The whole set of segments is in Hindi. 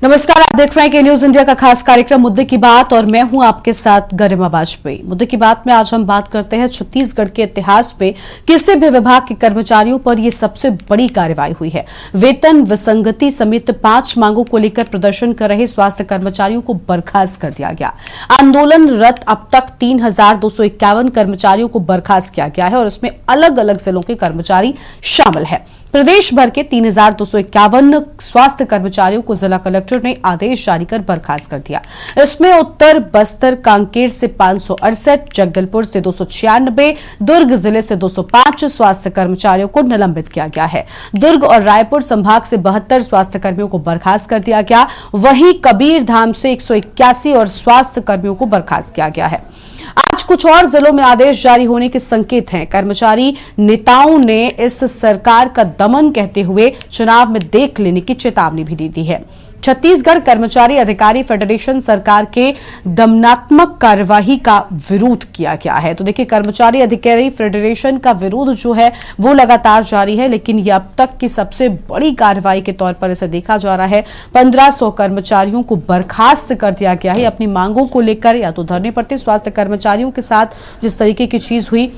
नमस्कार, आप देख रहे हैं कि न्यूज इंडिया का खास कार्यक्रम मुद्दे की बात और मैं हूं आपके साथ गरिमा वाजपेयी। मुद्दे की बात में आज हम बात करते हैं छत्तीसगढ़ के इतिहास में किसी भी विभाग के कर्मचारियों पर यह सबसे बड़ी कार्रवाई हुई है। वेतन विसंगति समेत 5 मांगों को लेकर प्रदर्शन कर रहे स्वास्थ्य कर्मचारियों को बर्खास्त कर दिया गया। आंदोलनरत अब तक 3,251 कर्मचारियों को बर्खास्त किया गया है और इसमें अलग अलग जिलों के कर्मचारी शामिल है। प्रदेश भर के 3,251 स्वास्थ्य कर्मचारियों को जिला कलेक्टर ने आदेश जारी कर बर्खास्त कर दिया। इसमें उत्तर बस्तर कांकेर से 568, जगदलपुर से 296, दुर्ग जिले से 205 स्वास्थ्य कर्मचारियों को निलंबित किया गया है। दुर्ग और रायपुर संभाग से 72 स्वास्थ्य कर्मियों को बर्खास्त कर दिया गया। वहीं कबीरधाम से 181 और स्वास्थ्य कर्मियों को बर्खास्त किया गया है। आज कुछ और जिलों में आदेश जारी होने के संकेत हैं। कर्मचारी नेताओं ने इस सरकार का दमन कहते हुए चुनाव में देख लेने की चेतावनी भी दी है। छत्तीसगढ़ कर्मचारी अधिकारी फेडरेशन सरकार के दमनात्मक कार्यवाही का विरोध किया गया है। तो देखिए, कर्मचारी अधिकारी फेडरेशन का विरोध जो है वो लगातार जारी है, लेकिन यह अब तक की सबसे बड़ी कार्रवाई के तौर पर इसे देखा जा रहा है। 1500 कर्मचारियों को बर्खास्त कर दिया गया है अपनी मांगों को लेकर, या तो धरने पर थे। स्वास्थ्य कर्मचारियों के साथ जिस तरीके की चीज हुई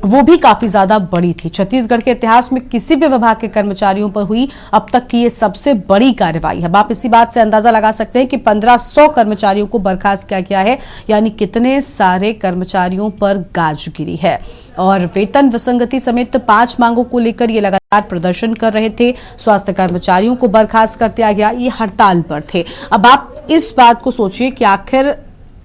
वो भी काफी ज्यादा बड़ी थी। छत्तीसगढ़ के इतिहास में किसी भी विभाग के कर्मचारियों पर हुई अब तक की ये सबसे बड़ी कार्रवाई है। अब आप इसी बात से अंदाजा लगा सकते हैं कि 1500 कर्मचारियों को बर्खास्त किया गया है, यानी कितने सारे कर्मचारियों पर गाज गिरी है। और वेतन विसंगति समेत 5 मांगों को लेकर ये लगातार प्रदर्शन कर रहे थे। स्वास्थ्य कर्मचारियों को बर्खास्त कर दिया गया, ये हड़ताल पर थे। अब आप इस बात को सोचिए कि आखिर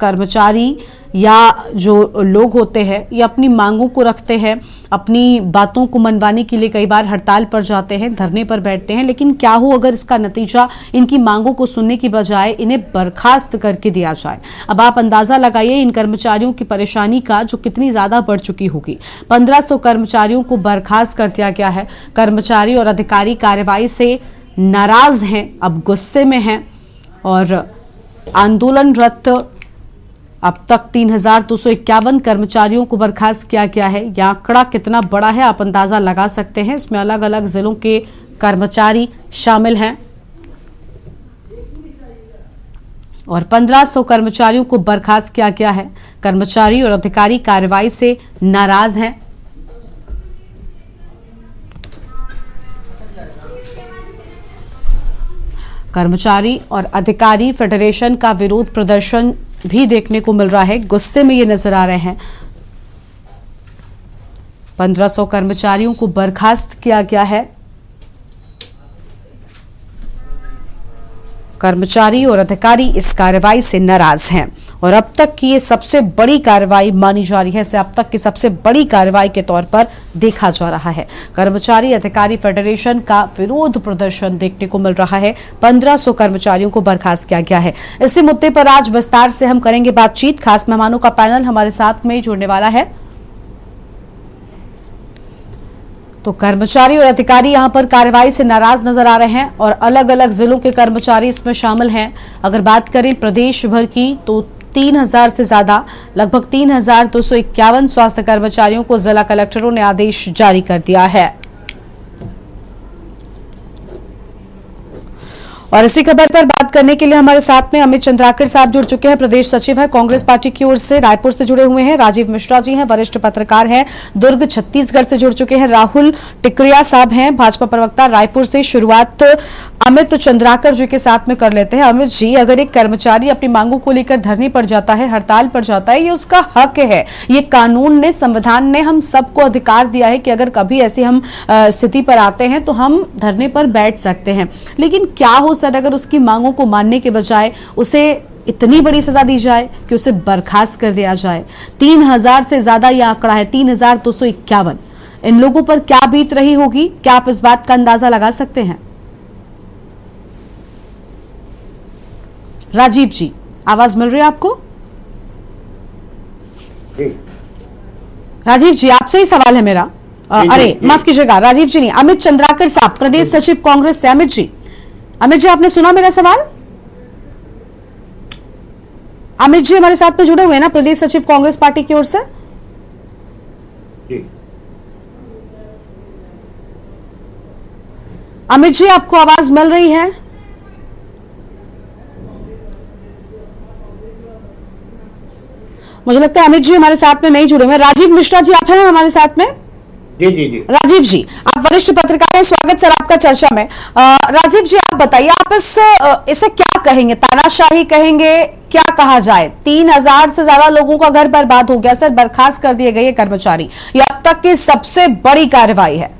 कर्मचारी या जो लोग होते हैं ये अपनी मांगों को रखते हैं, अपनी बातों को मनवाने के लिए कई बार हड़ताल पर जाते हैं, धरने पर बैठते हैं, लेकिन क्या हो अगर इसका नतीजा इनकी मांगों को सुनने की बजाय इन्हें बर्खास्त करके दिया जाए। अब आप अंदाजा लगाइए इन कर्मचारियों की परेशानी का, जो कितनी ज्यादा बढ़ चुकी होगी। 1500 कर्मचारियों को बर्खास्त कर दिया गया है। कर्मचारी और अधिकारी कार्रवाई से नाराज हैं, अब गुस्से में हैं और आंदोलनरत अब तक 3,251 कर्मचारियों को बर्खास्त किया गया है। यह आंकड़ा कितना बड़ा है आप अंदाजा लगा सकते हैं। इसमें अलग अलग जिलों के कर्मचारी शामिल हैं और 1500 कर्मचारियों को बर्खास्त किया गया है। कर्मचारी और अधिकारी कार्रवाई से नाराज हैं। कर्मचारी और अधिकारी फेडरेशन का विरोध प्रदर्शन भी देखने को मिल रहा है। गुस्से में ये नजर आ रहे हैं। 1500 कर्मचारियों को बर्खास्त किया गया है। कर्मचारी और अधिकारी इस कार्रवाई से नाराज हैं और अब तक की ये सबसे बड़ी कार्रवाई मानी जा रही है। इसे अब तक की सबसे बड़ी कार्रवाई के तौर पर देखा जा रहा है। कर्मचारी अधिकारी फेडरेशन का विरोध प्रदर्शन देखने को मिल रहा है। 1500 कर्मचारियों को बर्खास्त किया गया है। इसी मुद्दे पर आज विस्तार से हम करेंगे बातचीत। खास मेहमानों का पैनल हमारे साथ में जुड़ने वाला है। तो कर्मचारी और अधिकारी यहां पर कार्रवाई से नाराज नजर आ रहे हैं और अलग अलग जिलों के कर्मचारी इसमें शामिल हैं। अगर बात करें प्रदेश भर की तो 3000 से ज्यादा, लगभग 3,251 स्वास्थ्य कर्मचारियों को जिला कलेक्टरों ने आदेश जारी कर दिया है। और इसी खबर पर बात करने के लिए हमारे साथ में अमित चंद्राकर साहब जुड़ चुके हैं। प्रदेश सचिव है कांग्रेस पार्टी की ओर से, रायपुर से जुड़े हुए हैं। राजीव मिश्रा जी हैं, वरिष्ठ पत्रकार हैं, दुर्ग छत्तीसगढ़ से जुड़ चुके हैं। राहुल टिकरिया साहब हैं, भाजपा प्रवक्ता, रायपुर से। शुरुआत अमित चंद्राकर जी के साथ में कर लेते हैं। अमित जी, अगर एक कर्मचारी अपनी मांगों को लेकर धरने पर जाता है, हड़ताल पर जाता है, ये उसका हक है। ये कानून ने, संविधान ने हम सबको अधिकार दिया है कि अगर कभी ऐसी हम स्थिति पर आते हैं तो हम धरने पर बैठ सकते हैं। लेकिन क्या हो सर अगर उसकी मांगों को मानने के बजाय उसे इतनी बड़ी सजा दी जाए कि उसे बर्खास्त कर दिया जाए। 3000 से ज्यादा यह आंकड़ा है, 3,251। इन लोगों पर क्या बीत रही होगी, क्या आप इस बात का अंदाजा लगा सकते हैं? राजीव जी, आवाज मिल रही है आपको? राजीव जी, आपसे ही सवाल है मेरा। अरे माफ कीजिएगा, राजीव जी नहीं, अमित चंद्राकर साहब, प्रदेश सचिव कांग्रेस से। अमित जी, आपने सुना मेरा सवाल? अमित जी हमारे साथ में जुड़े हुए हैं ना, प्रदेश सचिव कांग्रेस पार्टी की ओर से? अमित जी, आपको आवाज मिल रही है? मुझे लगता है अमित जी हमारे साथ में नहीं जुड़े हुए। राजीव मिश्रा जी आप हैं हमारे साथ में? जी जी जी राजीव जी, आप वरिष्ठ पत्रकार हैं, स्वागत सर आपका चर्चा में। राजीव जी आप बताइए, आप इसे क्या कहेंगे, तानाशाही कहेंगे, क्या कहा जाए? 3000 से ज्यादा लोगों का घर बर्बाद हो गया सर, बर्खास्त कर दिए गए कर्मचारी, ये अब तक की सबसे बड़ी कार्रवाई है।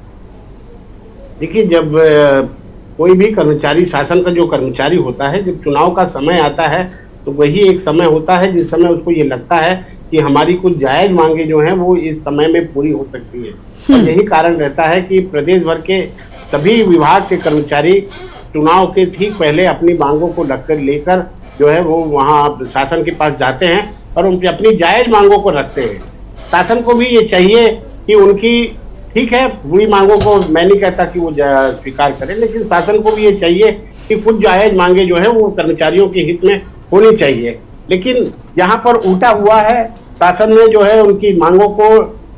देखिए, जब कोई भी कर्मचारी, शासन का जो कर्मचारी होता है, जब चुनाव का समय आता है तो वही एक समय होता है जिस समय उसको ये लगता है कि हमारी कुछ जायज मांगे जो हैं वो इस समय में पूरी हो सकती है। और यही कारण रहता है कि प्रदेश भर के सभी विभाग के कर्मचारी चुनाव के ठीक पहले अपनी मांगों को लेकर जो है वो वहाँ शासन के पास जाते हैं और उनकी अपनी जायज मांगों को रखते हैं। शासन को भी ये चाहिए कि उनकी, ठीक है, बुरी मांगों को मैं नहीं कहता कि वो स्वीकार करें, लेकिन शासन को भी ये चाहिए कि कुछ जायज मांगे जो है वो कर्मचारियों के हित में होनी चाहिए। लेकिन यहाँ पर उल्टा हुआ है, शासन ने जो है उनकी मांगों को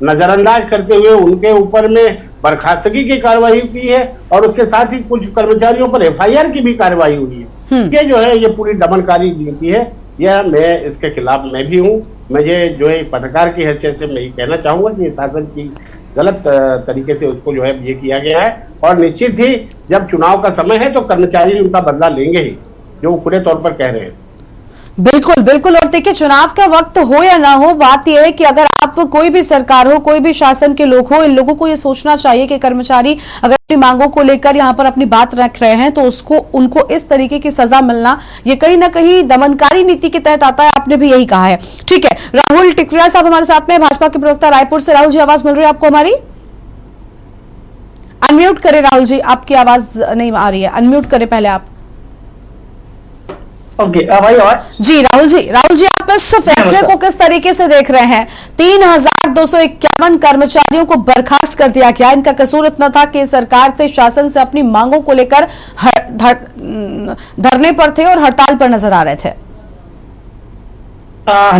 नजरअंदाज करते हुए उनके ऊपर में बर्खास्तगी की कार्रवाई की है और उसके साथ ही कुछ कर्मचारियों पर FIR की भी कार्रवाई हुई है। ये जो है ये पूरी दमनकारी नीति है, यह मैं इसके खिलाफ मैं भी हूँ। मुझे जो है पत्रकार की हैसियत से मैं ये कहना चाहूंगा कि शासन की गलत तरीके से उसको जो है ये किया गया है और निश्चित ही जब चुनाव का समय है तो कर्मचारी उनका बदला लेंगे ही, जो खुले तौर पर कह रहे हैं। बिल्कुल बिल्कुल। और देखिए, चुनाव का वक्त हो या ना हो, बात यह है कि अगर आप कोई भी सरकार हो, कोई भी शासन के लोग हो, इन लोगों को ये सोचना चाहिए कि कर्मचारी अगर अपनी मांगों को लेकर यहाँ पर अपनी बात रख रहे हैं तो उनको इस तरीके की सजा मिलना ये कहीं ना कहीं दमनकारी नीति के तहत आता है। आपने भी यही कहा है। ठीक है, राहुल टिकरिया साहब हमारे साथ में, भाजपा के प्रवक्ता रायपुर से। राहुल जी, आवाज मिल रही है आपको हमारी? अनम्यूट करें राहुल जी, आपकी आवाज नहीं आ रही है, अनम्यूट करें पहले आप। ओके, आवाज जी राहुल जी आप इस फैसले को किस तरीके से देख रहे हैं? 3251 कर्मचारियों को बर्खास्त कर दिया गया। इनका कसूर इतना था कि सरकार से, शासन से अपनी मांगों को लेकर धरने पर थे और हड़ताल पर नजर आ रहे थे।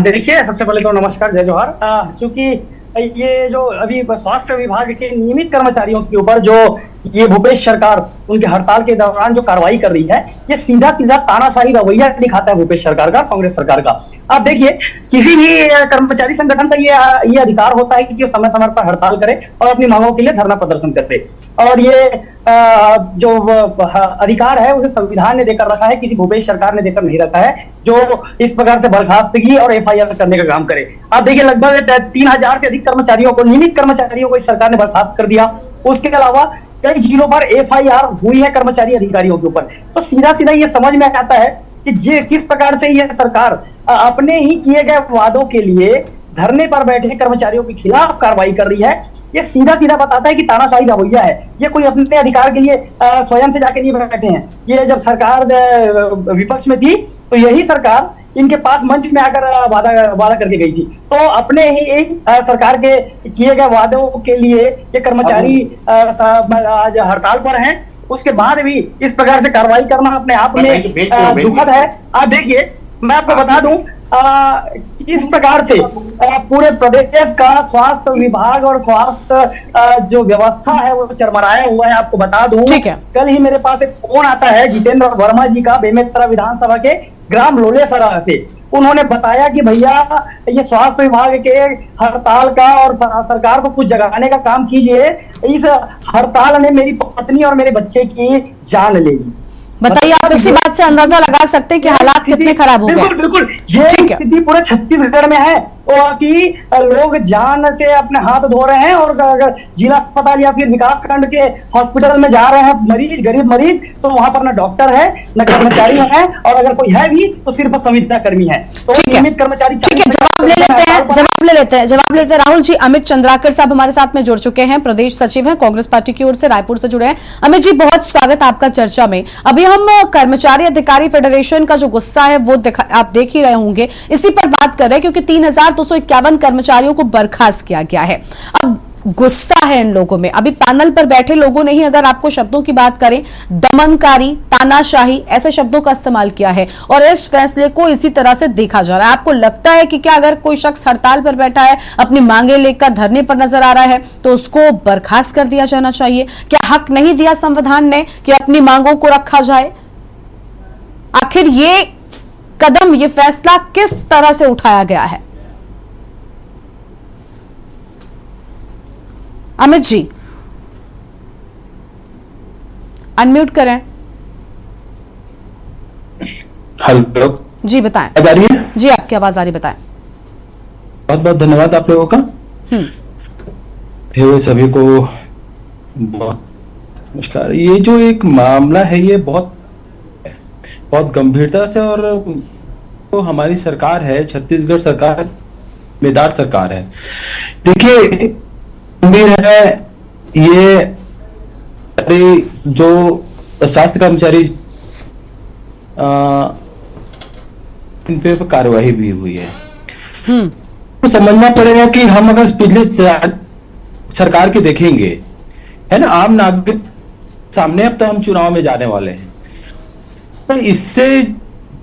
देखिए, सबसे पहले तो नमस्कार, जय जोहार। क्योंकि ये जो अभी स्वास्थ्य विभाग के नियमित कर्मचारियों के ऊपर जो ये भूपेश सरकार उनके हड़ताल के दौरान जो कार्रवाई कर रही है, ये सीधा सीधा तानाशाही रवैया दिखाता है भूपेश सरकार का, कांग्रेस सरकार का। आप देखिए, किसी भी कर्मचारी संगठन का ये अधिकार होता है कि वो समय समय पर हड़ताल करे और अपनी मांगों के लिए धरना प्रदर्शन करे। और ये जो अधिकार है उसे संविधान ने देकर रखा है, किसी भूपेश सरकार ने देकर नहीं रखा है, जो इस प्रकार से बर्खास्तगी और FIR करने का काम करे। आप देखिए, लगभग 3000 से अधिक कर्मचारियों को, नियमित कर्मचारियों को इस सरकार ने बर्खास्त कर दिया। उसके अलावा कई जिलों पर FIR हुई है कर्मचारी अधिकारियों के ऊपर। तो सीधा सीधा ये समझ में आता है कि किस प्रकार से यह सरकार अपने ही किए गए वादों के लिए धरने पर बैठे कर्मचारियों के खिलाफ कार्रवाई कर रही है। ये सीधा सीधा बताता है कि तानाशाही रवैया है। ये कोई अपने अधिकार के लिए स्वयं से जाके नहीं बैठे हैं। ये जब सरकार विपक्ष में थी तो यही सरकार इनके पास मंच में आकर वादा करके गई थी। तो अपने ही एक सरकार के किए गए वादों के लिए ये कर्मचारी आज हड़ताल पर हैं। उसके बाद भी इस प्रकार से कार्रवाई करना अपने आप में दुखद है। आप देखिए, मैं आपको बता दूं इस प्रकार से पूरे प्रदेश का स्वास्थ्य विभाग और स्वास्थ्य जो व्यवस्था है वो चरमराया हुआ है। आपको बता दूं, कल ही मेरे पास एक फोन आता है जितेंद्र वर्मा जी का, बेमेतरा विधानसभा के ग्राम लोलेसरा से। उन्होंने बताया कि भैया ये स्वास्थ्य विभाग के हड़ताल का और सरकार को कुछ जगाने का काम कीजिए, इस हड़ताल ने मेरी पत्नी और मेरे बच्चे की जान ले ली। बताइए, आप इसी बात से अंदाजा लगा सकते हैं कि हालात कितने खराब हो गए। बिल्कुल बिल्कुल, ये स्थिति पूरे छत्तीसगढ़ में है कि लोग जान से अपने हाथ धो रहे हैं और जिला अस्पताल या फिर विकास खंड के हॉस्पिटल में जा रहे हैं मरीज, गरीब मरीज, तो वहां पर न डॉक्टर है न कर्मचारी है, और अगर कोई है भी तो सिर्फ संविदा कर्मी है। तो नियमित कर्मचारी। ठीक है, जवाब ले लेते हैं राहुल जी। अमित चंद्राकर साहब हमारे साथ में जुड़ चुके हैं, प्रदेश सचिव हैं कांग्रेस पार्टी की ओर से, रायपुर से जुड़े हैं। अमित जी, बहुत स्वागत आपका चर्चा में। अभी हम कर्मचारी अधिकारी फेडरेशन का जो गुस्सा है वो आप देख ही रहे होंगे, इसी पर बात कर रहे हैं, क्योंकि 3251 कर्मचारियों को बर्खास्त किया गया है। अब गुस्सा है इन लोगों में। अभी पैनल पर बैठे लोगों ने ही, अगर आपको शब्दों की बात करें, दमनकारी, तानाशाही, ऐसे शब्दों का इस्तेमाल किया है और इस फैसले को इसी तरह से देखा जा रहा है। आपको लगता है कि क्या अगर कोई शख्स हड़ताल पर बैठा है, अपनी मांगे लेकर धरने पर नजर आ रहा है, तो उसको बर्खास्त कर दिया जाना चाहिए? क्या हक नहीं दिया संविधान ने कि अपनी मांगों को रखा जाए? आखिर ये कदम, ये फैसला किस तरह से उठाया गया है? अमित जी अनम्यूट करें। हेलो जी बताएं। आवाज आ रही है? जी आपकी आवाज आ रही, बताएं। बहुत बहुत धन्यवाद आप लोगों का। थे हुए सभी को बहुत नमस्कार। ये जो एक मामला है ये बहुत बहुत गंभीरता से, और तो हमारी सरकार है, छत्तीसगढ़ सरकार जिम्मेदार सरकार है। देखिए गंभीर है ये। अरे जो स्वास्थ्य कर्मचारी इन पे कार्रवाई भी हुई है, तो समझना पड़ेगा कि हम अगर पिछले सरकार के देखेंगे, है ना, आम नागरिक सामने, अब तो हम चुनाव में जाने वाले हैं, तो इससे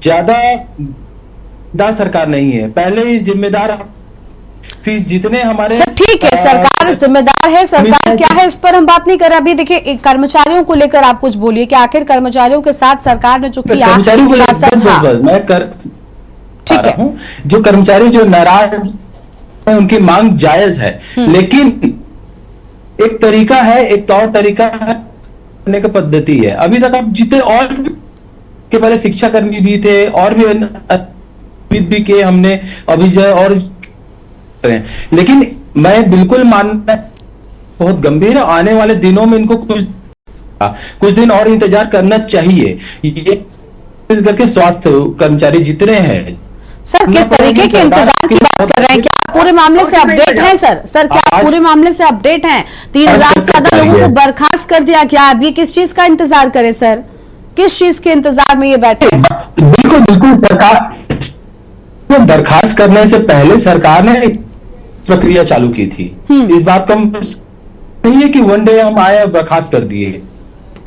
ज्यादा सरकार नहीं है। पहले जिम्मेदार, फिर जितने हमारे सर ठीक है, सरकार जिम्मेदार है, सरकार क्या है इस पर हम बात नहीं कर रहे। अभी देखिए कर्मचारियों को लेकर आप कुछ बोलिए कि आखिर कर्मचारियों के साथ सरकार ने जो किया, कर्मचारियों को शासन, मैं ठीक है, जो कर्मचारी जो नाराज है उनकी मांग जायज है, लेकिन एक तरीका है, एक तौर तरीका है, करने की पद्धति है। अभी तक आप जितने और के पहले शिक्षा कर्मी भी थे और भी के हमने अभिजय और, लेकिन मैं बिल्कुल मानना बहुत गंभीर है। आने वाले दिनों में इनको कुछ दिन और इंतजार करना चाहिए। ये छत्तीसगढ़ के स्वास्थ्य कर्मचारी जितने हैं, सर किस तरीके के इंतजार की बात कर रहे हैं? क्या आप पूरे मामले से अपडेट हैं सर क्या आप पूरे मामले से अपडेट हैं? 3000 से ज्यादा लोगों को बर्खास्त कर दिया गया। अब ये किस चीज का इंतजार करें सर? किस चीज के इंतजार में ये बैठे हैं? बिल्कुल सरकार बर्खास्त करने से पहले सरकार ने प्रक्रिया चालू की थी। इस बात को नहीं है कि वन डे हम आए बर्खास्त कर दिए।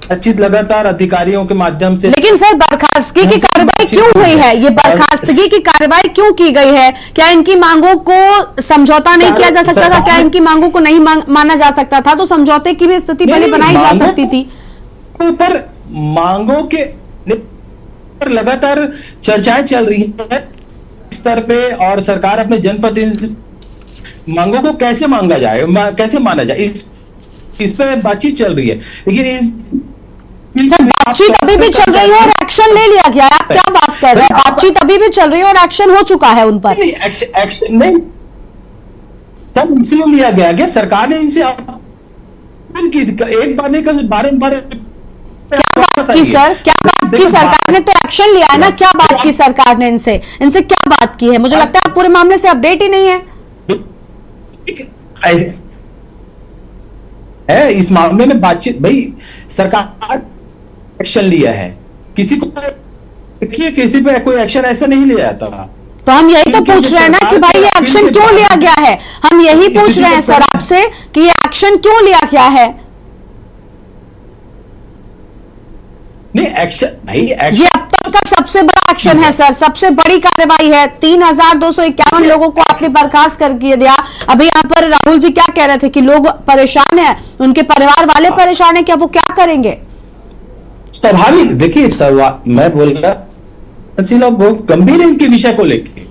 बातचीत लगातार अधिकारियों के माध्यम से। लेकिन सर बर्खास्तगी की कार्रवाई क्यों हुई है? ये बर्खास्तगी की कार्रवाई क्यों की गई है? क्या इनकी मांगों को समझौता नहीं किया जा सकता था? क्या इनकी मांगों को नहीं माना जा सकता था? तो समझौते की भी स्थिति पहले बनाई जा सकती थी। पर मांगों के लगातार चर्चाएं चल रही है स्तर पे, और सरकार अपने जनप्रतिनिधि मांगों को कैसे मांगा जाए, कैसे माना जाए, इस पे बातचीत चल रही है। लेकिन सर बातचीत अभी भी चल रही है और एक्शन ले लिया गया है। आप क्या बात कर रहे हैं? बातचीत अभी भी चल रही है और एक्शन हो चुका है उन पर। एक्शन नहीं, तब इसलिए लिया गया कि सरकार ने इनसे एक बार नहीं बार क्या बात की सर? क्या बात की? सरकार ने तो एक्शन लिया है ना। क्या बात की सरकार ने इनसे क्या बात की है? मुझे लगता है आप पूरे मामले से अपडेट ही नहीं है। इस मामले में बातचीत, भाई सरकार एक्शन लिया है, किसी को देखिए किसी पे कोई एक्शन ऐसा नहीं लिया जाता। तो हम यही तो पूछ रहे हैं ना कि भाई ये एक्शन क्यों लिया गया है? हम यही पूछ रहे हैं सर आपसे कि ये एक्शन क्यों लिया गया है? नहीं एक्शन, भाई एक्शन ये अब तक का सबसे बड़ा एक्शन है सर, सबसे बड़ी कार्रवाई है। 3251 लोगों को आपने बर्खास्त कर दिया। अभी यहाँ पर राहुल जी क्या कह रहे थे कि लोग परेशान हैं, उनके परिवार वाले परेशान हैं, क्या वो क्या करेंगे? स्वाभाविक, देखिए मैं बोल रहा बहुत गंभीर है इनके विषय को लेके।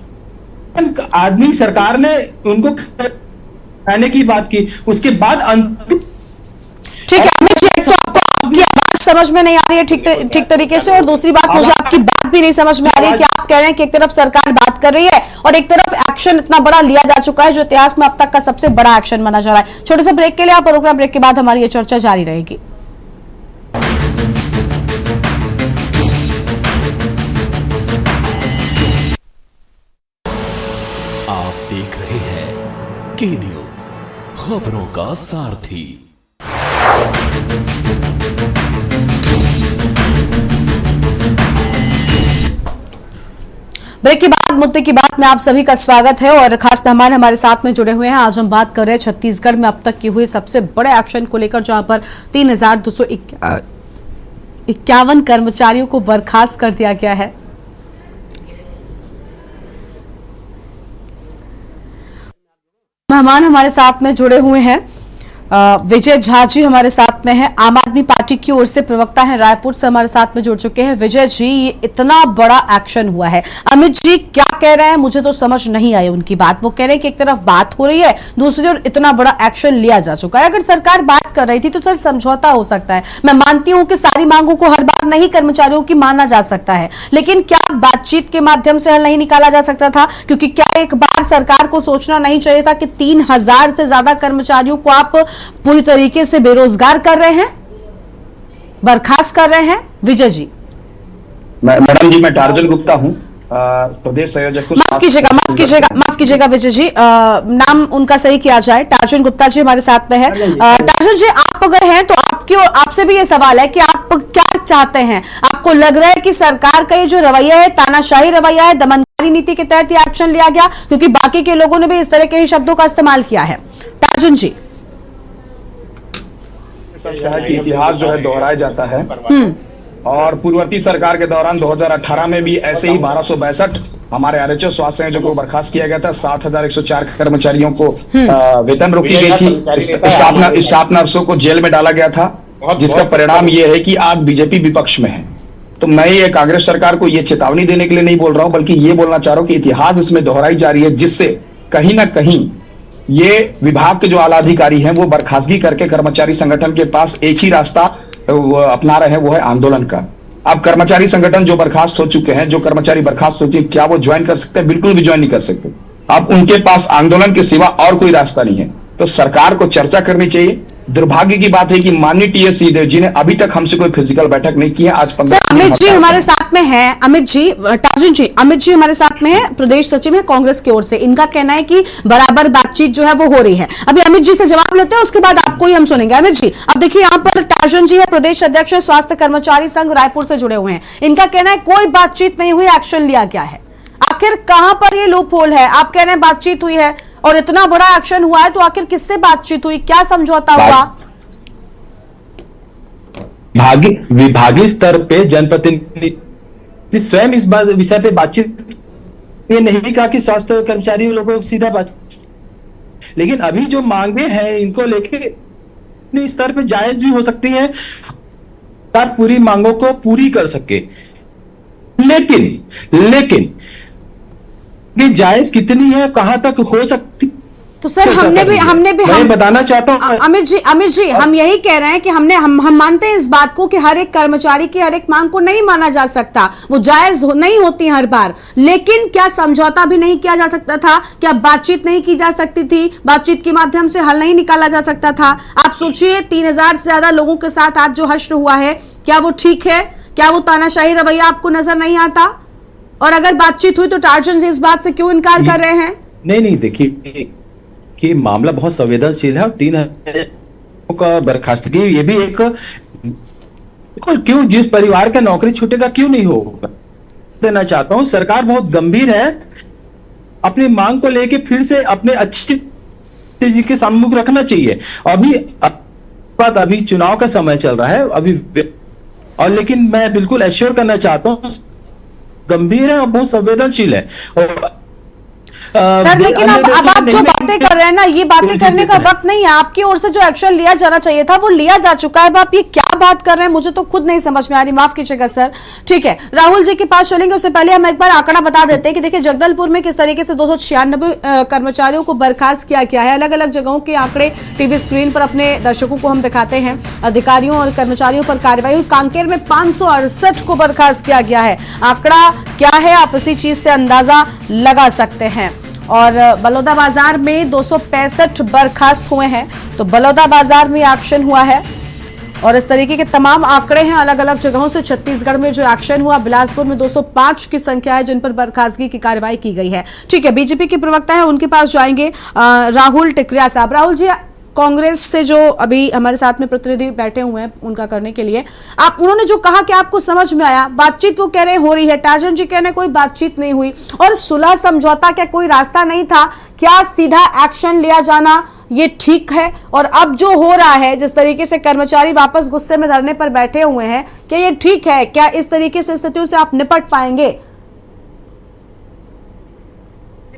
आदमी सरकार ने उनको कहने की बात की, उसके बाद ठीक है अमित जी, तो आपको आपकी आवाज समझ में नहीं आ रही है ठीक तरीके से, और दूसरी बात मुझे आपकी बात भी नहीं समझ में आ रही है कि आप कह रहे हैं कि एक तरफ सरकार बात कर रही है और एक तरफ एक्शन इतना बड़ा लिया जा चुका है जो इतिहास में अब तक का सबसे बड़ा एक्शन माना जा रहा है। छोटे से ब्रेक के लिए आप, प्रोग्राम ब्रेक के बाद हमारी ये चर्चा जारी रहेगी। आप देख रहे हैं के न्यूज, खबरों का सारथी। ब्रेक के बाद मुद्दे की बात में आप सभी का स्वागत है और खास मेहमान हमारे साथ में जुड़े हुए हैं। आज हम बात कर रहे हैं छत्तीसगढ़ में अब तक की हुई सबसे बड़े एक्शन को लेकर, जहां पर 3251 कर्मचारियों को बर्खास्त कर दिया गया है। मेहमान हमारे साथ में जुड़े हुए हैं विजय झा जी हमारे साथ में है, आम आदमी पार्टी की ओर से प्रवक्ता हैं, रायपुर से हमारे साथ में जुड़ चुके हैं। विजय जी, ये इतना बड़ा एक्शन हुआ है, अमित जी क्या कह रहे हैं, मुझे तो समझ नहीं आई उनकी बात। वो कह रहे हैं कि एक तरफ बात हो रही है, दूसरी ओर इतना बड़ा एक्शन लिया जा चुका है। अगर सरकार बात कर रही थी तो सर समझौता हो सकता है। मैं मानती हूं कि सारी मांगों को हर बार नहीं कर्मचारियों की माना जा सकता है, लेकिन क्या बातचीत के माध्यम से हल नहीं निकाला जा सकता था? क्योंकि क्या एक बार सरकार को सोचना नहीं चाहिए था कि 3000 से ज्यादा कर्मचारियों को आप पूरी तरीके से बेरोजगार कर रहे हैं, बर्खास्त कर रहे हैं? विजय जी। मैडम जी, मैं टार्जन गुप्ता हूं, प्रदेश संयोजक। माफ कीजिएगा विजय जी, नाम उनका सही किया जाए। टार्जन गुप्ता जी हमारे साथ में है। टार्जन जी, आप अगर हैं तो आपसे भी ये सवाल है कि आप क्या चाहते हैं? आपको लग रहा है कि सरकार का ये जो रवैया है, तानाशाही रवैया है, दमनकारी नीति के तहत ये एक्शन लिया गया? क्योंकि बाकी के लोगों ने भी इस तरह के ही शब्दों का इस्तेमाल किया है। टार्जन जी। सच कहा कि इतिहास जो है दोहराया जाता है, और पूर्ववर्ती सरकार के दौरान 2018 में भी ऐसे ही 1262 हमारे आरएचओ स्वास्थ्य संयोजक को बर्खास्त किया गया था। 7104 कर्मचारियों को वेतन रोकी गई थी। स्टाफ नर्सों को जेल में डाला गया था, जिसका परिणाम ये है कि आज बीजेपी विपक्ष में है। तो मैं ये कांग्रेस सरकार को ये चेतावनी देने के लिए नहीं बोल रहा हूं, बल्कि ये बोलना चाह रहा हूं कि इतिहास इसमें दोहराई जा रही है, जिससे कहीं ना कहीं ये विभाग के जो आला अधिकारी हैं वो बर्खास्तगी करके कर्मचारी संगठन के पास एक ही रास्ता अपना रहे हैं, वो है आंदोलन का। अब कर्मचारी संगठन जो बर्खास्त हो चुके हैं, जो कर्मचारी बर्खास्त हो चुके हैं, क्या वो ज्वाइन कर सकते हैं? बिल्कुल भी ज्वाइन नहीं कर सकते। अब उनके पास आंदोलन के सिवा और कोई रास्ता नहीं है। तो सरकार को चर्चा करनी चाहिए। दुर्भाग्य की बात है कि माननीय टीएस सिंहदेव जी ने अभी तक हमसे कोई फिजिकल बैठक नहीं की है। आज 15 अमित जी हमारे साथ में है। अमित जी, टार्जन जी, अमित जी हमारे साथ में है, प्रदेश सचिव है कांग्रेस की ओर से। इनका कहना है कि बराबर बातचीत जो है वो हो रही है। अभी अमित जी से जवाब लेते हैं, उसके बाद आपको ही हम सुनेंगे। अमित जी, अब देखिए यहाँ पर टार्जन जी है, प्रदेश अध्यक्ष है स्वास्थ्य कर्मचारी संघ रायपुर से जुड़े हुए हैं। इनका कहना है कोई बातचीत नहीं हुई, एक्शन लिया गया है। आखिर कहां पर ये लूप होल है? आप कह रहे हैं बातचीत हुई है और इतना बड़ा एक्शन हुआ है, तो आखिर किससे बातचीत हुई, क्या समझौता हुआ? विभागीय स्तर पे जनप्रतिनिधि स्वयं इस विषय पे बातचीत ये नहीं कहा कि स्वास्थ्य कर्मचारी लोगों को सीधा बात, लेकिन अभी जो मांगे हैं इनको लेके स्तर पे जायज भी हो सकती है, पूरी मांगों को पूरी कर सके। लेकिन ये जायज कितनी है, कहां तक हो सकती? तो सर हमने भी मैं बताना चाहता हूं अमित जी हम यही कह रहे हैं कि हम मानते हैं इस बात को कि हर एक कर्मचारी की हर एक मांग को नहीं माना जा सकता, वो जायज नहीं होती हर बार। लेकिन क्या समझौता भी नहीं किया जा सकता था? क्या बातचीत नहीं की जा सकती थी? बातचीत के माध्यम से हल नहीं निकाला जा सकता था? आप सोचिए 3000 से ज्यादा लोगों के साथ आज जो हश्र हुआ है, क्या वो ठीक है? क्या वो तानाशाही रवैया आपको नजर नहीं आता? और अगर बातचीत हुई तो टार्जन जी इस बात से क्यों इनकार कर रहे हैं? नहीं, देखिए कि मामला बहुत संवेदनशील है और 3 का बर्खास्तगी ये भी एक क्यों, जिस परिवार का नौकरी छूटेगा क्यों नहीं होगा, देना चाहता हूं। सरकार बहुत गंभीर है, अपनी मांग को लेके फिर से अपने अच्छे जी के सम्मुख रखना चाहिए। अभी चुनाव का समय चल रहा है अभी, और लेकिन मैं बिल्कुल एश्योर करना चाहता हूं गंभीर है और बहुत संवेदनशील है। और सर लेकिन अब आप जो बातें कर रहे हैं ना, ये बातें करने का वक्त नहीं है। आपकी ओर से जो एक्शन लिया जाना चाहिए था वो लिया जा चुका है। अब आप ये क्या बात कर रहे हैं, मुझे तो खुद नहीं समझ में आ रही, माफ कीजिएगा सर। ठीक है, राहुल जी के पास चलेंगे, उससे पहले हम एक बार आंकड़ा बता देते हैं कि देखिए जगदलपुर में किस तरीके से 296 कर्मचारियों को बर्खास्त किया गया है। अलग अलग जगहों के आंकड़े टीवी स्क्रीन पर अपने दर्शकों को हम दिखाते हैं। अधिकारियों और कर्मचारियों पर कार्रवाई, कांकेर में 568 को बर्खास्त किया गया है। आंकड़ा क्या है आप इसी चीज से अंदाजा लगा सकते हैं। और बलौदा बाजार में 265 बर्खास्त हुए हैं, तो बलौदा बाजार में एक्शन हुआ है। और इस तरीके के तमाम आंकड़े हैं अलग अलग जगहों से। छत्तीसगढ़ में जो एक्शन हुआ, बिलासपुर में 205 की संख्या है जिन पर बर्खास्तगी की कार्रवाई की गई है। ठीक है, बीजेपी के प्रवक्ता है, उनके पास जाएंगे राहुल टिकरिया साहब। राहुल जी, कांग्रेस से जो अभी हमारे साथ में प्रतिनिधि बैठे हुए हैं उनका करने के लिए, उन्होंने जो कहा कि आपको समझ में आया, बातचीत वो कह रहे हो रही है, टार्जन जी कह रहे कोई बातचीत नहीं हुई, और सुलह समझौता का कोई रास्ता नहीं था। क्या सीधा एक्शन लिया जाना ये ठीक है? और अब जो हो रहा है, जिस तरीके से कर्मचारी वापस गुस्से में धरने पर बैठे हुए हैं, क्या ये ठीक है? क्या इस तरीके से स्थितियों से आप निपट पाएंगे?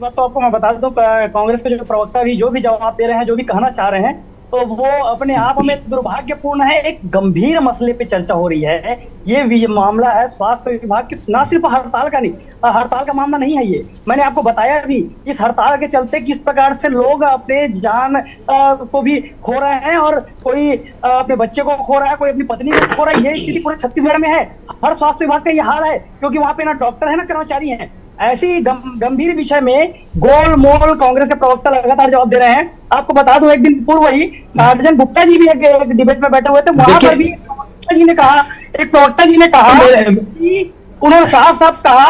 बात तो आपको मैं बता दूं, कांग्रेस के जो प्रवक्ता भी जो भी जवाब दे रहे हैं, जो भी कहना चाह रहे हैं, तो वो अपने आप में दुर्भाग्यपूर्ण है। एक गंभीर मसले पे चर्चा हो रही है। ये मामला है स्वास्थ्य विभाग की, ना सिर्फ हड़ताल का नहीं, हड़ताल का मामला नहीं है ये। मैंने आपको बताया भी, इस हड़ताल के चलते किस प्रकार से लोग अपने जान को भी खो रहे हैं, और कोई अपने बच्चे को खो रहा है, कोई अपनी पत्नी को खो रहा है। ये स्थिति पूरे छत्तीसगढ़ में है। हर स्वास्थ्य विभाग का ये हाल है, क्योंकि वहां पे ना डॉक्टर है ना कर्मचारी हैं। ऐसी गंभीर विषय में गोल मोल कांग्रेस के प्रवक्ता लगातार जवाब दे रहे हैं। आपको बता दूं, एक दिन पूर्व ही अर्जुन गुप्ता जी भी एक डिबेट में बैठे हुए थे, वहां पर भी एक प्रवक्ता जी ने कहा कि उन्होंने साफ साफ कहा,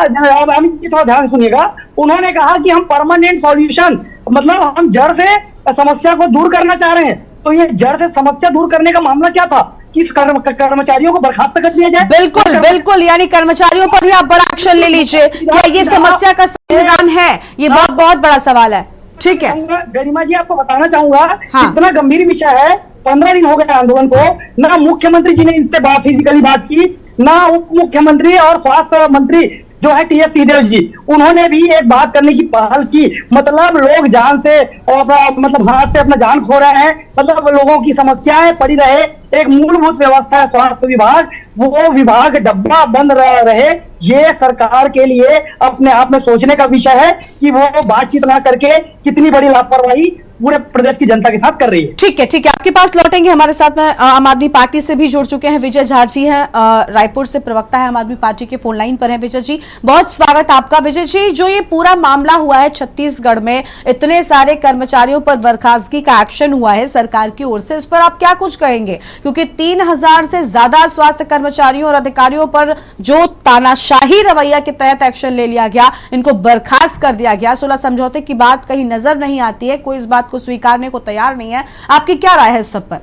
अमित जी थोड़ा ध्यान सुनिएगा, उन्होंने कहा कि हम परमानेंट सॉल्यूशन, मतलब हम जड़ से समस्या को दूर करना चाह रहे हैं। तो ये जड़ से समस्या दूर करने का मामला क्या था कि कर्मचारियों को बर्खास्त कर दिया जाए? बिल्कुल बिल्कुल, यानी कर्मचारियों पर ही आप बड़ा एक्शन ले लीजिए। क्या ये समस्या का समाधान है? ये बहुत बड़ा सवाल है। ठीक है गरिमा जी, आपको बताना चाहूंगा, हाँ। इतना गंभीर विषय है। 15 दिन हो गए आंदोलन को, ना मुख्यमंत्री जी ने इससे फिजिकली बात की, ना उप मुख्यमंत्री और स्वास्थ्य मंत्री जो है टीएस सिंहदेव जी, उन्होंने भी एक बात करने की पहल की। मतलब लोग जान से और मतलब हाथ से अपना जान खो रहे हैं, मतलब लोगों की समस्याएं पड़ी रहे। एक मूलभूत व्यवस्था है स्वास्थ्य विभाग, वो विभाग डब्बा बंद रहे। ये सरकार के लिए अपने आप में सोचने का विषय है कि वो बातचीत ना करके कितनी बड़ी लापरवाही पूरे प्रदेश की जनता के साथ कर रही है। ठीक है आपके पास लौटेंगे। हमारे साथ में आम आदमी पार्टी से भी जुड़ चुके हैं विजय झा जी हैं, रायपुर से प्रवक्ता है आम आदमी पार्टी के, फोन लाइन पर हैं। विजय जी, बहुत स्वागत आपका। विजय जी, जो ये पूरा मामला हुआ है छत्तीसगढ़ में, इतने सारे कर्मचारियों पर बर्खास्तगी का एक्शन हुआ है सरकार की ओर से, इस पर आप क्या कुछ कहेंगे? क्योंकि 3000 से ज्यादा स्वास्थ्य कर्मचारियों और अधिकारियों पर जो तानाशाही रवैया के तहत एक्शन ले लिया गया, इनको बर्खास्त कर दिया गया, 16 समझौते की बात कहीं नजर नहीं आती है, कोई इस बात को स्वीकारने को तैयार नहीं है। आपकी क्या राय है इस सब पर?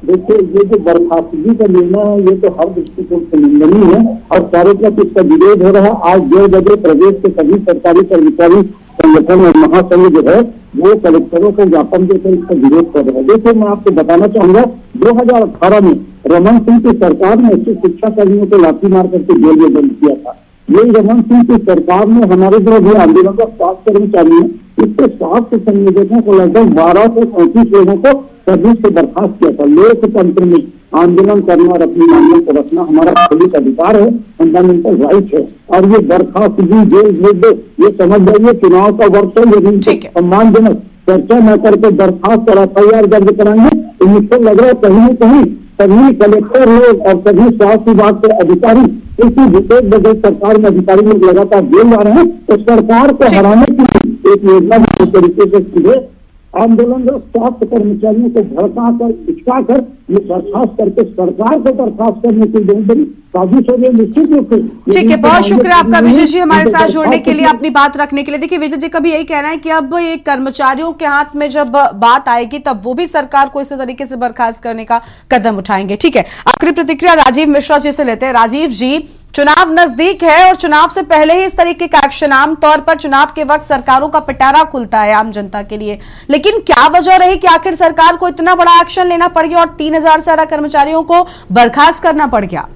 देखिए, ये जो बर्खास्तगी का निर्णय है, ये तो हर दृष्टिकोण से निंदनीय है और चारों तरफ इसका विरोध हो रहा है। आज 1:30 बजे प्रदेश के सभी सरकारी कर्मचारी संगठन और महासंघ जो है वो कलेक्टरों को ज्ञापन देकर इसका विरोध कर रहे हैं। देखिए, मैं आपको बताना चाहूंगा, 2018 में रमन सिंह की सरकार ने शिक्षा कर्मियों को लाठी मार करके जेल में बंद किया था। यही रमन सिंह की सरकार ने हमारे जो भी आंदोलन का स्वास्थ्य कर्मचारी है, इसके स्वास्थ्य संयोजकों को लगभग 12 से 35 लोगों को सर्विस से बर्खास्त किया था। लोकतंत्र में आंदोलन करना और अपनी मांगों को रखना हमारा मौलिक अधिकार है, फंडामेंटल राइट है। और ये बर्खास्तगी, जेल भेज दो, ये समझ जाइए चुनाव का वर्ष है। यदि सम्मानजनक चर्चा न करके बर्खास्त और FIR दर्ज कराएंगे तो मुझको लग रहा है कहीं न कहीं सभी कलेक्टर लोग और सभी स्वास्थ्य विभाग के अधिकारी, इसी विशेष बजट सरकार में अधिकारी लोग लगातार जेल जा रहे हैं। तो सरकार को हराने की एक योजना भी तरीके से सीधे आंदोलनरत स्वास्थ्य कर्मचारियों को भड़का कर, उचका कर ये बर्खास्त करके सरकार को बर्खास्त करने की बहुत बड़ी साजिश है। निश्चित रूप से ठीक है, बहुत शुक्रिया आपका विजय जी हमारे साथ जुड़ने के लिए, अपनी बात रखने के लिए। देखिए, विजय जी का भी यही कहना है कि अब ये कर्मचारियों के हाथ में जब बात आएगी तब वो भी सरकार को इस तरीके से बर्खास्त करने का कदम उठाएंगे। ठीक है, आखिरी प्रतिक्रिया राजीव मिश्रा जी से लेते हैं। राजीव जी, चुनाव नजदीक है और चुनाव से पहले ही इस तरीके का एक्शन, आमतौर पर चुनाव के वक्त सरकारों का पिटारा खुलता है आम जनता के लिए, लेकिन क्या वजह रही कि आखिर सरकार को इतना बड़ा एक्शन लेना पड़ गया और 3000 से ज्यादा कर्मचारियों को बर्खास्त करना पड़ गया?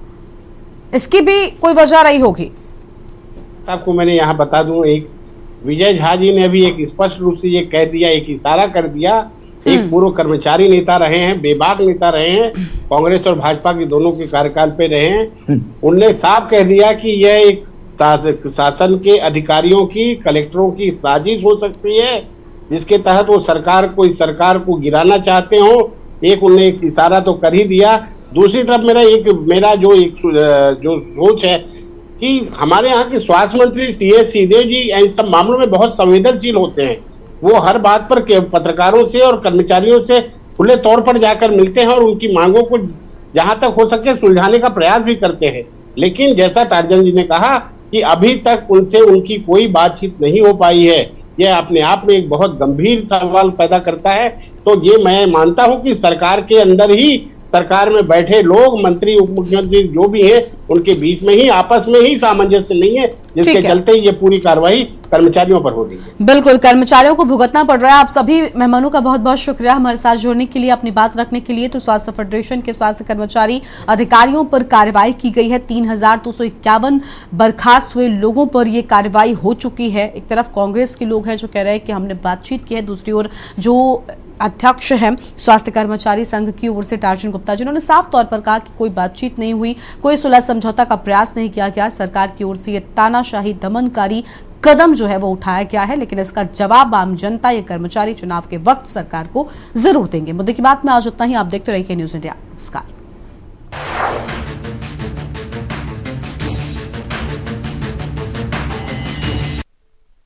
इसकी भी कोई वजह रही होगी। आपको मैंने यहाँ बता दूं, एक विजय झा जी ने अभी एक स्पष्ट रूप से ये कह दिया, एक इशारा कर दिया। एक पूर्व कर्मचारी नेता रहे हैं, बेबाक नेता रहे हैं, कांग्रेस और भाजपा के दोनों के कार्यकाल पे रहे हैं। उनने साफ कह दिया कि यह एक शासन के अधिकारियों की, कलेक्टरों की साजिश हो सकती है, जिसके तहत वो सरकार को गिराना चाहते हो। एक उन्हें एक इशारा तो कर ही दिया। दूसरी तरफ मेरा जो सोच है कि हमारे यहाँ के स्वास्थ्य मंत्री टीएस सिंहदेव जी इन सब मामलों में बहुत संवेदनशील होते हैं। वो हर बात पर पत्रकारों से और कर्मचारियों से खुले तौर पर जाकर मिलते हैं और उनकी मांगों को जहां तक हो सके सुलझाने का प्रयास भी करते हैं। लेकिन जैसा टार्जन जी ने कहा कि अभी तक उनसे उनकी कोई बातचीत नहीं हो पाई है, यह अपने आप में एक बहुत गंभीर सवाल पैदा करता है। तो ये मैं मानता हूं कि सरकार के अंदर ही, सरकार में बैठे लोग, मंत्री, उप मुख्यमंत्री जो भी हैं, उनके बीच में ही आपस में ही सामंजस्य नहीं है, जिसके चलते ये पूरी कार्रवाई कर्मचारियों पर हो रही है। बिल्कुल, कर्मचारियों को भुगतना पड़ रहा है। आप सभी मेहमानों का बहुत बहुत शुक्रिया हमारे साथ जुड़ने के लिए, अपनी बात रखने के लिए। तो स्वास्थ्य फेडरेशन के स्वास्थ्य कर्मचारी अधिकारियों पर कार्रवाई की गई है। 3251 बर्खास्त हुए लोगों पर यह कार्रवाई हो चुकी है। एक तरफ कांग्रेस के लोग हैं जो कह रहे हैं कि हमने बातचीत की है, दूसरी ओर जो अध्यक्ष हैं स्वास्थ्य कर्मचारी संघ की ओर से टार्जन गुप्ता, जिन्होंने साफ तौर पर कहा कि कोई बातचीत नहीं हुई, कोई सुलह समझौता का प्रयास नहीं किया गया, सरकार की ओर से ये तानाशाही दमनकारी कदम जो है वो उठाया गया है, लेकिन इसका जवाब आम जनता ये कर्मचारी चुनाव के वक्त सरकार को जरूर देंगे। मुद्दे की बात में आज उतना ही। आप देखते रहिए न्यूज़ इंडिया। नमस्कार।